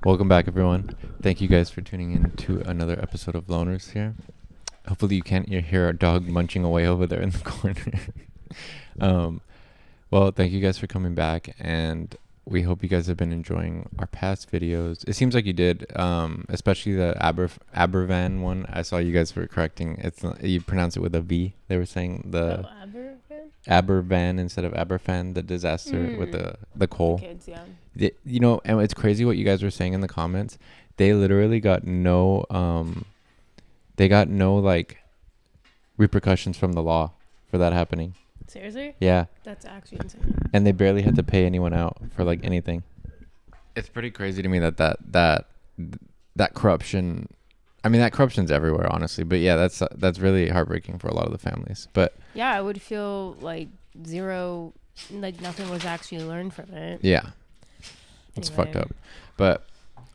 Welcome back, everyone. Thank you guys for tuning in to another episode of Loners here. Hopefully you can't hear our dog munching away over there in the corner. Well, thank you guys for coming back, and we hope you guys have been enjoying our past videos. It seems like you did, especially the Abervan one. I saw you guys were correcting. It's not, you pronounce it with a V. They were saying the Abervan instead of Aberfan, the disaster with the coal. The kids, yeah. You know, and it's crazy what you guys were saying in the comments. They literally got no like repercussions from the law for that happening. Seriously? Yeah. That's actually insane. And they barely had to pay anyone out for like anything. It's pretty crazy to me that corruption. I mean, that corruption's everywhere, honestly. But yeah, that's really heartbreaking for a lot of the families. But yeah, I would feel like nothing was actually learned from it. Yeah, it's fucked up. But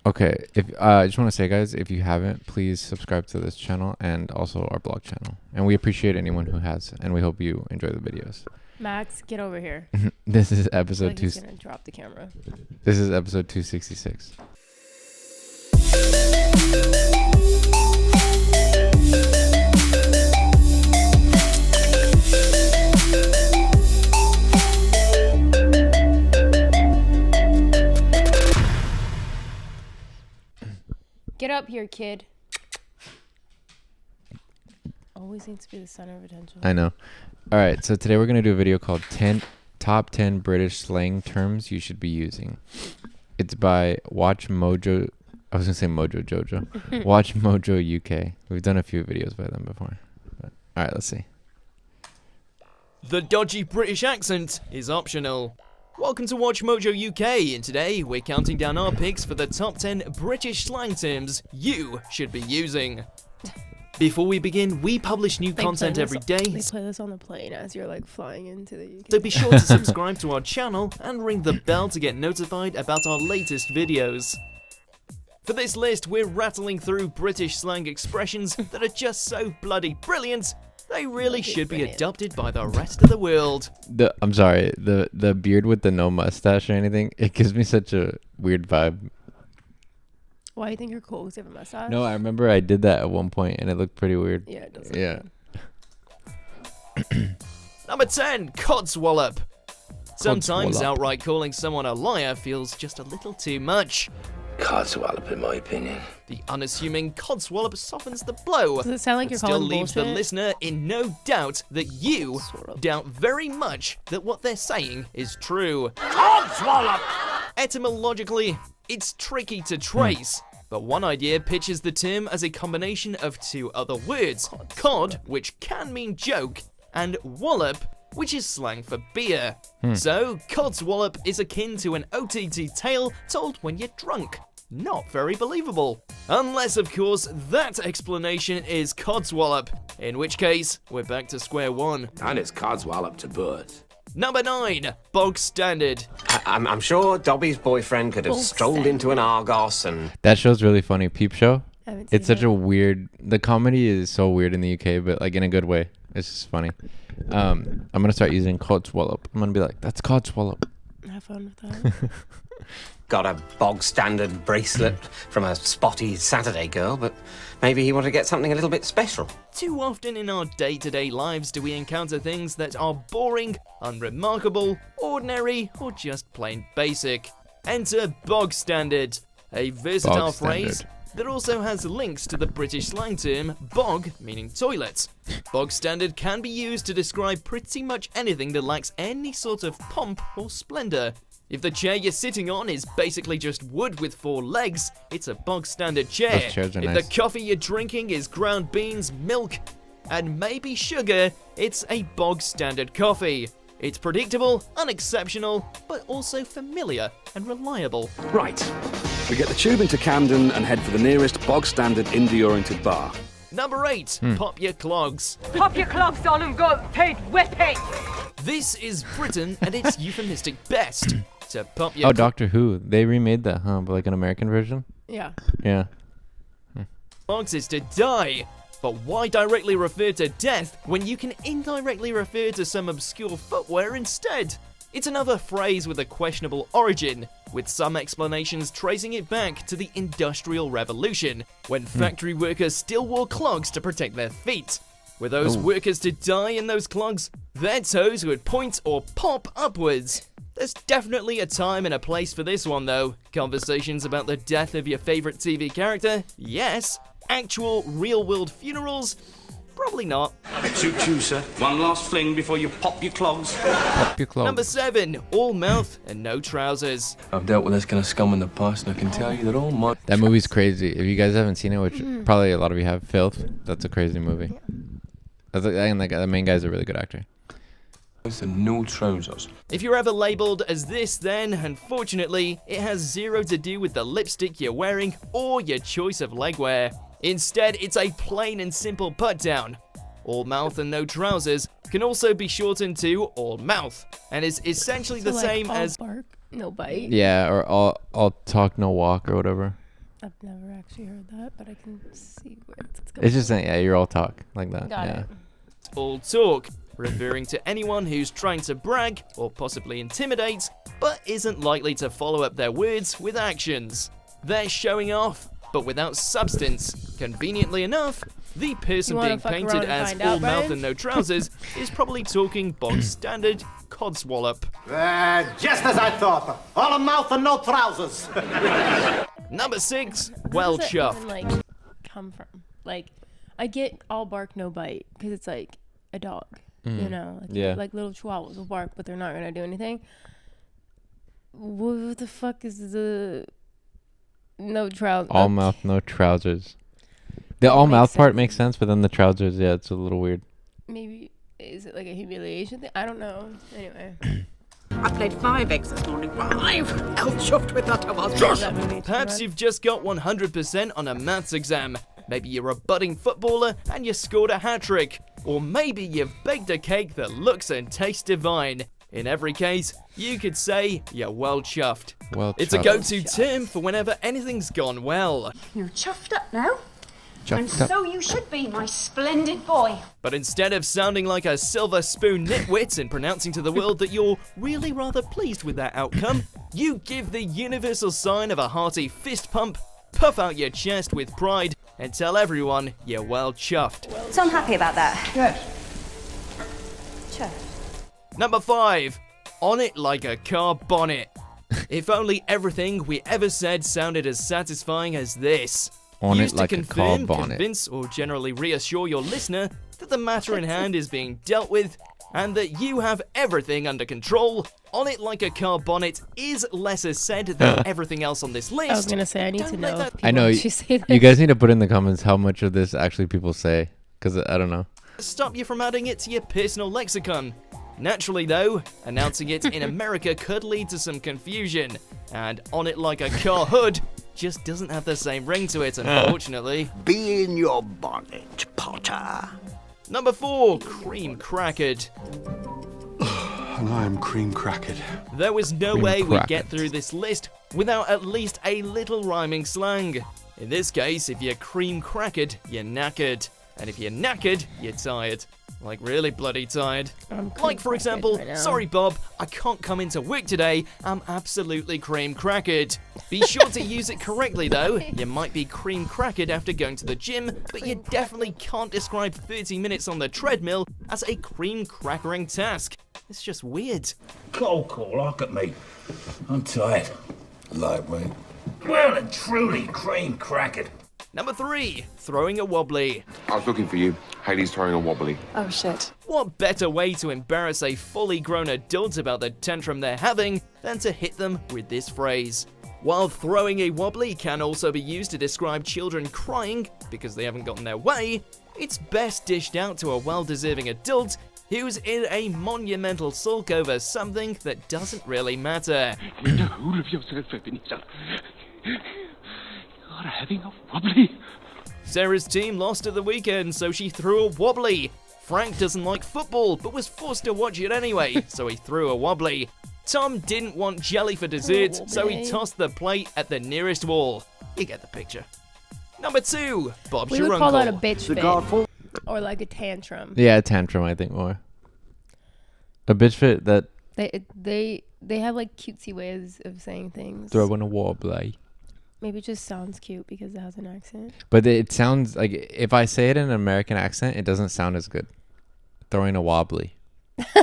okay, if I just want to say, guys, if you haven't, please subscribe to this channel and also our blog channel. And we appreciate anyone who has, and we hope you enjoy the videos. Max, get over here. This is episode 2. He's gonna drop the camera. This is episode 266. Get up here, kid. Always needs to be the center of attention. I know. All right, so today we're going to do a video called Top 10 British Slang Terms You Should Be Using. It's by Watch Mojo. I was going to say Mojo Jojo. Watch Mojo UK. We've done a few videos by them before. But, all right, let's see. The dodgy British accent is optional. Welcome to Watch Mojo UK, and today we're counting down our picks for the top 10 British slang terms you should be using. Before we begin, we publish new content every day. They play this on the plane as you're like flying into the UK. So be sure to subscribe to our channel and ring the bell to get notified about our latest videos. For this list, we're rattling through British slang expressions that are just so bloody brilliant, they really should be adopted by the rest of the world. I'm sorry, the beard with the no mustache or anything, it gives me such a weird vibe. Why do you think you're cool because you have a mustache? No, I remember I did that at one point and it looked pretty weird. Yeah, it does. Yeah. Number 10, Codswallop. Sometimes Codswallop. outright calling someone a liar feels just a little too much. Codswallop, in my opinion. The unassuming Codswallop softens the blow, Does it sound like but you're still calling leaves bullshit? the listener in no doubt that you Sort of. doubt very much that what they're saying is true. Codswallop! Etymologically, it's tricky to trace, but one idea pitches the term as a combination of two other words, cod, which can mean joke, and wallop, which is slang for beer. So, Codswallop is akin to an OTT tale told when you're drunk. Not very believable. Unless, of course, that explanation is Codswallop, in which case, we're back to square one. And it's Codswallop to boot. Number 9, bog standard. I'm sure Dobby's boyfriend could have Bog strolled standard. into an Argos and... That show's really funny. Peep Show. I haven't seen It's such it. a weird. The comedy is so weird in the UK, but like in a good way. It's just funny. I'm gonna start using Codswallop. I'm gonna be like, that's Codswallop. Have fun with that. got a bog standard bracelet from a spotty Saturday girl, but maybe he wanted to get something a little bit special. Too often in our day-to-day lives do we encounter things that are boring, unremarkable, ordinary, or just plain basic. Enter bog standard, a versatile Bog phrase standard. that also has links to the British slang term bog, meaning toilet. Bog standard can be used to describe pretty much anything that lacks any sort of pomp or splendor. If the chair you're sitting on is basically just wood with 4 legs, it's a bog standard chair. Those chairs are If nice. the coffee you're drinking is ground beans, milk, and maybe sugar, it's a bog standard coffee. It's predictable, unexceptional, but also familiar and reliable. Right. We get the tube into Camden and head for the nearest bog-standard indie-oriented bar. Number 8, pop your clogs. Pop your clogs on and go paid whipping. This is Britain at its euphemistic best. To pop your Oh, Doctor Who. They remade that, huh? But like an American version? Yeah. Yeah. clogs is to die. But why directly refer to death when you can indirectly refer to some obscure footwear instead? It's another phrase with a questionable origin, with some explanations tracing it back to the Industrial Revolution, when factory workers still wore clogs to protect their feet. Were those workers to die in those clogs, their toes would point or pop upwards. There's definitely a time and a place for this one though. Conversations about the death of your favorite TV character? Yes. Actual real-world funerals? Probably not. Choo-choo, sir. One last fling before you pop your clogs. Pop your clogs. Number 7, all mouth and no trousers. I've dealt with this kind of scum in the past, and I can tell you that all my... That movie's crazy. If you guys haven't seen it, which probably a lot of you have, Filth, that's a crazy movie. And the main guy's a really good actor. And no trousers. If you're ever labelled as this, then, unfortunately, it has zero to do with the lipstick you're wearing or your choice of legwear. Instead, it's a plain and simple put-down. All mouth and no trousers can also be shortened to all mouth, and is essentially the same all as... bark, no bite. Yeah, or all talk, no walk, or whatever. I've never actually heard that, but I can see where it's going. It's just saying, yeah, you're all talk, like that. Got yeah. it. all talk, referring to anyone who's trying to brag or possibly intimidate, but isn't likely to follow up their words with actions. They're showing off, but without substance. Conveniently enough, the person being painted as all mouth and no trousers is probably talking bog standard Codswallop. Just as I thought. All mouth and no trousers. Number 6, well Where does it chuffed. even, like, come from? Like, I get all bark, no bite, because it's like a dog, you know? Like, Yeah. like little chihuahuas will bark, but they're not going to do anything. What the fuck is the no trousers? All mouth, no trousers. The all mouth part makes sense, but then the trousers, yeah, it's a little weird. Maybe, is it like a humiliation thing? I don't know. Anyway. I played 5 eggs this morning. 5! How chuffed with that I was. Perhaps you've just got 100% on a maths exam. Maybe you're a budding footballer and you scored a hat-trick. Or maybe you've baked a cake that looks and tastes divine. In every case, you could say you're well chuffed. Well It's a chuffed. go-to term for whenever anything's gone well. You're chuffed up now. Chuffed And up. so you should be, my splendid boy. But instead of sounding like a silver spoon nitwit and pronouncing to the world that you're really rather pleased with that outcome, you give the universal sign of a hearty fist pump, puff out your chest with pride, and tell everyone you're well chuffed. So I'm happy about that. Yes. Chuffed. Number 5, on it like a car bonnet. If only everything we ever said sounded as satisfying as this. On Used it like to a car confirm, bonnet. convince, or generally reassure your listener that the matter in hand is being dealt with and that you have everything under control. On it like a car bonnet is lesser said than everything else on this list. I was going to say, I need Don't to let know that if people I know, actually say that. you guys need to put in the comments how much of this actually people say, because I don't know. stop you from adding it to your personal lexicon. Naturally though, announcing it in America could lead to some confusion, and on it like a car hood just doesn't have the same ring to it, unfortunately. Be in your bonnet, Potter. Number 4, cream crackered. And I am cream crackered. There was no Cream way we'd crackered. get through this list without at least a little rhyming slang. In this case, if you're cream crackered, you're knackered. And if you're knackered, you're tired. Like really bloody tired. Like for example, right now. sorry Bob, I can't come into work today, I'm absolutely cream crackered. Be sure to use it correctly though. You might be cream crackered after going to the gym, but you definitely can't describe 30 minutes on the treadmill as a cream crackering task. It's just weird. Cold call, look at me. I'm tired. Lightweight. Well and truly cream crackered. Number 3, throwing a wobbly. I was looking for you. Haley's throwing a wobbly. Oh, shit. What better way to embarrass a fully grown adult about the tantrum they're having than to hit them with this phrase? While throwing a wobbly can also be used to describe children crying because they haven't gotten their way, it's best dished out to a well-deserving adult who's in a monumental sulk over something that doesn't really matter. Get a hold of yourself, Ebenezer. You're having a wobbly. Sarah's team lost at the weekend, so she threw a wobbly. Frank doesn't like football, but was forced to watch it anyway, so he threw a wobbly. Tom didn't want jelly for dessert, so he tossed the plate at the nearest wall. You get the picture. Number 2, Bob's We your would uncle. call that a bitch fit. Or like a tantrum. Yeah, a tantrum, I think more. A bitch fit, that They have like cutesy ways of saying things. Throwing a wobbly. Maybe it just sounds cute because it has an accent. But it sounds like if I say it in an American accent, it doesn't sound as good. Throwing a wobbly.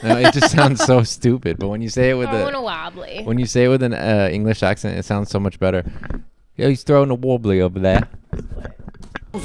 No, it just sounds so stupid. But when you say it with a wobbly. When you say it with an English accent, it sounds so much better. Yeah, he's throwing a wobbly over there.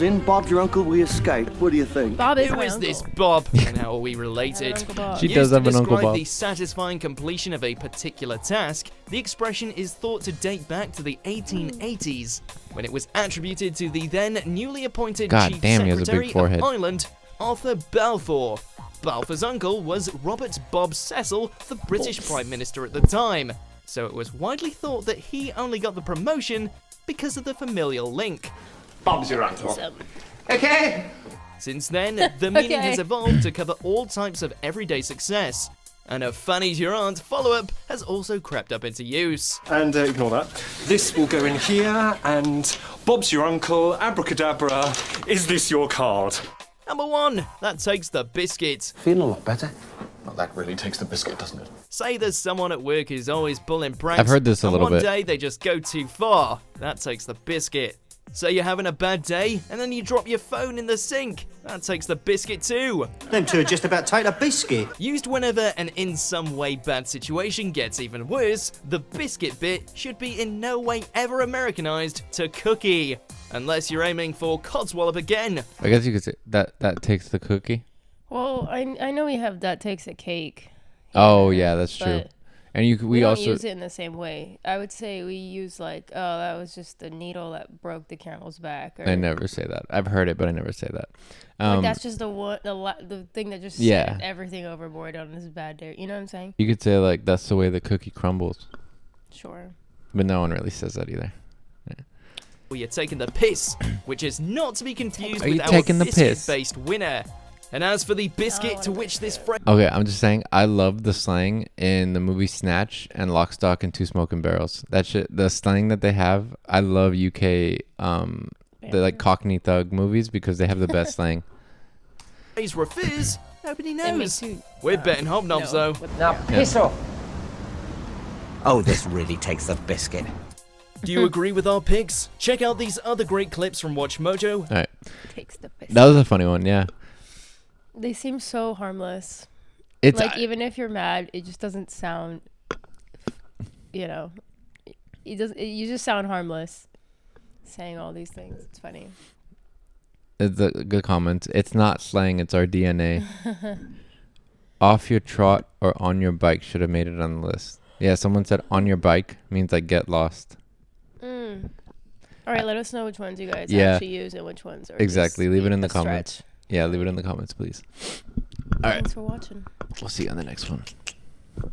In Bob, your uncle, we escaped. What do you think? Bob is Who my is uncle. this Bob and how are we related? She Used does to have an Uncle describe Bob. the satisfying completion of a particular task, the expression is thought to date back to the 1880s, when it was attributed to the then newly appointed God Chief damn, he has a Secretary big forehead. of Ireland, Arthur Balfour. Balfour's uncle was Robert Bob Cecil, the British Prime Minister at the time, so it was widely thought that he only got the promotion because of the familial link. Bob's your uncle. Okay. Since then, the meaning Okay. has evolved to cover all types of everyday success, and a funny's your aunt follow-up has also crept up into use. And ignore that. This will go in here, and Bob's your uncle, abracadabra, is this your card? Number 1, that takes the biscuit. Feeling a lot better. Well, that really takes the biscuit, doesn't it? Say there's someone at work who's always pulling pranks. I've heard this a and little one bit. day they just go too far. That takes the biscuit. Say you're having a bad day, and then you drop your phone in the sink. That takes the biscuit too. Them two are just about take a biscuit. Used whenever an in some way bad situation gets even worse, the biscuit bit should be in no way ever Americanized to cookie. Unless you're aiming for Codswallop again. I guess you could say that takes the cookie. Well, I know we have that takes a cake. Oh yeah, that's true. But And we don't also use it in the same way. I would say we use like, oh, that was just the needle that broke the camel's back. Or, I never say that. I've heard it, but I never say that. like that's just the thing that just Yeah. sent everything overboard on this bad day. You know what I'm saying? You could say like that's the way the cookie crumbles, Sure. but no one really says that either. Well, you're taking the piss, which is not to be confused Are you with our taking the piss? biscuit-based winner. And as for the biscuit to which this phrase... Okay, I'm just saying I love the slang in the movie Snatch and Lock, Stock, and Two Smoking Barrels. That shit, the slang that they have, I love UK, the like Cockney thug movies because they have the best slang. refers, nobody And me knows. too. We're betting hobnobs No. though. Now piss off. Oh, this really takes the biscuit. Do you agree with our picks? Check out these other great clips from Watch Mojo. All right, Takes the piss. that was a funny one. Yeah, They seem so harmless. it's Like even if you're mad, it just doesn't sound. You know, you just sound harmless. Saying all these things, it's funny. it's a good comment. It's not slang. It's our DNA. Off your trot or on your bike should have made it on the list. Yeah, someone said on your bike means like get lost. All right, let us know which ones you guys Yeah. actually use and which ones are Exactly. just Leave it in the a stretch. comments. Yeah, leave it in the comments, please. All right. Thanks for watching. We'll see you on the next one.